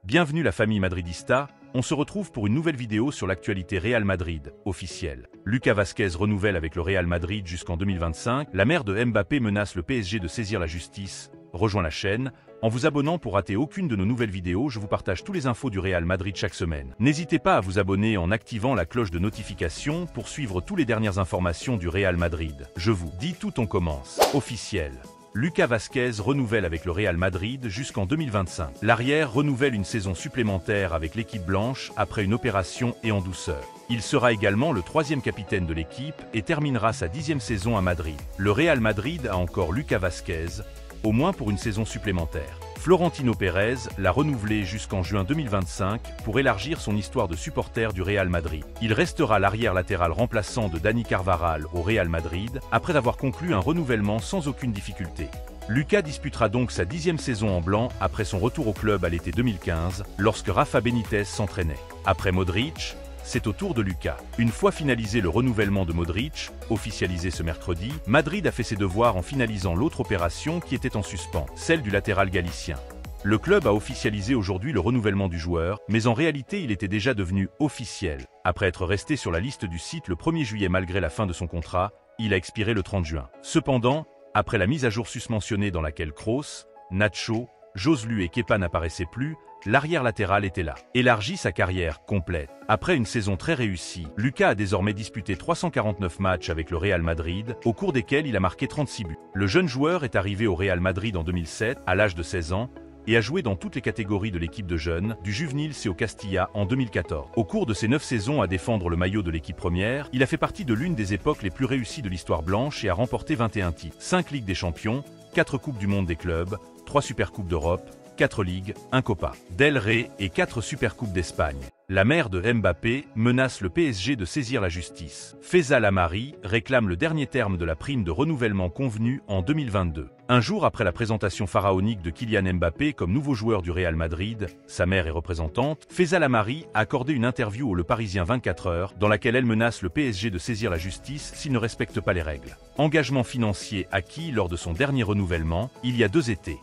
Bienvenue la famille madridista, on se retrouve pour une nouvelle vidéo sur l'actualité Real Madrid, officielle. Lucas Vázquez renouvelle avec le Real Madrid jusqu'en 2025, la mère de Mbappé menace le PSG de saisir la justice. Rejoins la chaîne, en vous abonnant pour rater aucune de nos nouvelles vidéos, je vous partage tous les infos du Real Madrid chaque semaine. N'hésitez pas à vous abonner en activant la cloche de notification pour suivre toutes les dernières informations du Real Madrid. Je vous dis tout, on commence. Officiel. Lucas Vázquez renouvelle avec le Real Madrid jusqu'en 2025. L'arrière renouvelle une saison supplémentaire avec l'équipe blanche après une opération et en douceur. Il sera également le troisième capitaine de l'équipe et terminera sa 10e saison à Madrid. Le Real Madrid a encore Lucas Vázquez, au moins pour une saison supplémentaire. Florentino Pérez l'a renouvelé jusqu'en juin 2025 pour élargir son histoire de supporter du Real Madrid. Il restera l'arrière latéral remplaçant de Dani Carvajal au Real Madrid après avoir conclu un renouvellement sans aucune difficulté. Lucas disputera donc sa 10e saison en blanc après son retour au club à l'été 2015 lorsque Rafa Benitez s'entraînait. Après Modric, c'est au tour de Lucas. Une fois finalisé le renouvellement de Modric, officialisé ce mercredi, Madrid a fait ses devoirs en finalisant l'autre opération qui était en suspens, celle du latéral galicien. Le club a officialisé aujourd'hui le renouvellement du joueur, mais en réalité il était déjà devenu officiel. Après être resté sur la liste du site le 1er juillet malgré la fin de son contrat, il a expiré le 30 juin. Cependant, après la mise à jour susmentionnée dans laquelle Kroos, Nacho, Joselu et Kepa n'apparaissaient plus, l'arrière latéral était là. Élargit sa carrière complète. Après une saison très réussie, Lucas a désormais disputé 349 matchs avec le Real Madrid, au cours desquels il a marqué 36 buts. Le jeune joueur est arrivé au Real Madrid en 2007, à l'âge de 16 ans, et a joué dans toutes les catégories de l'équipe de jeunes, du Juvenils et au Castilla en 2014. Au cours de ses 9 saisons à défendre le maillot de l'équipe première, il a fait partie de l'une des époques les plus réussies de l'histoire blanche et a remporté 21 titres, 5 Ligues des Champions, 4 Coupes du Monde des clubs, 3 Supercoupes d'Europe, 4 Ligues, 1 Copa del Rey et 4 Supercoupes d'Espagne. La mère de Mbappé menace le PSG de saisir la justice. Faisal Amari réclame le dernier terme de la prime de renouvellement convenue en 2022. Un jour après la présentation pharaonique de Kylian Mbappé comme nouveau joueur du Real Madrid, sa mère est représentante, Faisal Amari a accordé une interview au Le Parisien 24 heures dans laquelle elle menace le PSG de saisir la justice s'il ne respecte pas les règles. Engagement financier acquis lors de son dernier renouvellement, il y a 2 étés.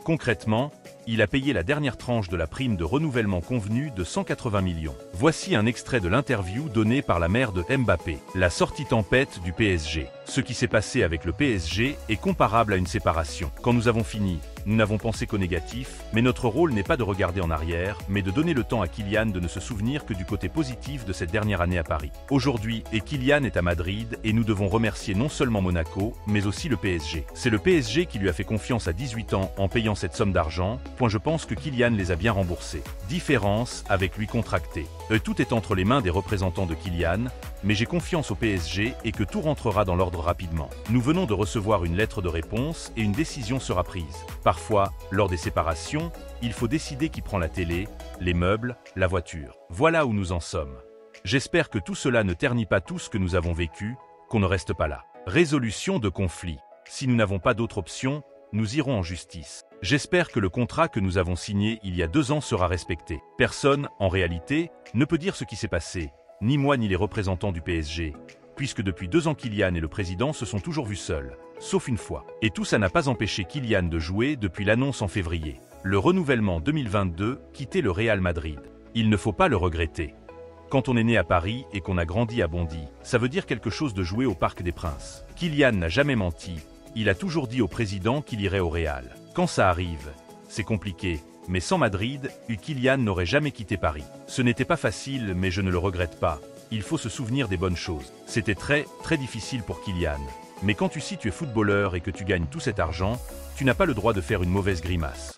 Concrètement, il a payé la dernière tranche de la prime de renouvellement convenue de 180 millions. Voici un extrait de l'interview donnée par la mère de Mbappé. La sortie tempête du PSG. Ce qui s'est passé avec le PSG est comparable à une séparation. Quand nous avons fini, nous n'avons pensé qu'au négatif, mais notre rôle n'est pas de regarder en arrière, mais de donner le temps à Kylian de ne se souvenir que du côté positif de cette dernière année à Paris. Aujourd'hui, Kylian est à Madrid et nous devons remercier non seulement Monaco, mais aussi le PSG. C'est le PSG qui lui a fait confiance à 18 ans en payant cette somme d'argent. Je pense que Kylian les a bien remboursés. Différence avec lui contracté. Tout est entre les mains des représentants de Kylian, mais j'ai confiance au PSG et que tout rentrera dans l'ordre rapidement. Nous venons de recevoir une lettre de réponse et une décision sera prise. Parfois, lors des séparations, il faut décider qui prend la télé, les meubles, la voiture. Voilà où nous en sommes. J'espère que tout cela ne ternit pas tout ce que nous avons vécu, qu'on ne reste pas là. Résolution de conflit. Si nous n'avons pas d'autre option, nous irons en justice. J'espère que le contrat que nous avons signé il y a 2 ans sera respecté. Personne, en réalité, ne peut dire ce qui s'est passé, ni moi ni les représentants du PSG, puisque depuis 2 ans Kylian et le président se sont toujours vus seuls, sauf une fois. Et tout ça n'a pas empêché Kylian de jouer depuis l'annonce en février. Le renouvellement 2022 quittait le Real Madrid. Il ne faut pas le regretter. Quand on est né à Paris et qu'on a grandi à Bondy, ça veut dire quelque chose de jouer au Parc des Princes. Kylian n'a jamais menti, il a toujours dit au président qu'il irait au Real. Quand ça arrive, c'est compliqué, mais sans Madrid, Kylian n'aurait jamais quitté Paris. Ce n'était pas facile, mais je ne le regrette pas. Il faut se souvenir des bonnes choses. C'était très difficile pour Kylian. Mais quand tu es footballeur et que tu gagnes tout cet argent, tu n'as pas le droit de faire une mauvaise grimace.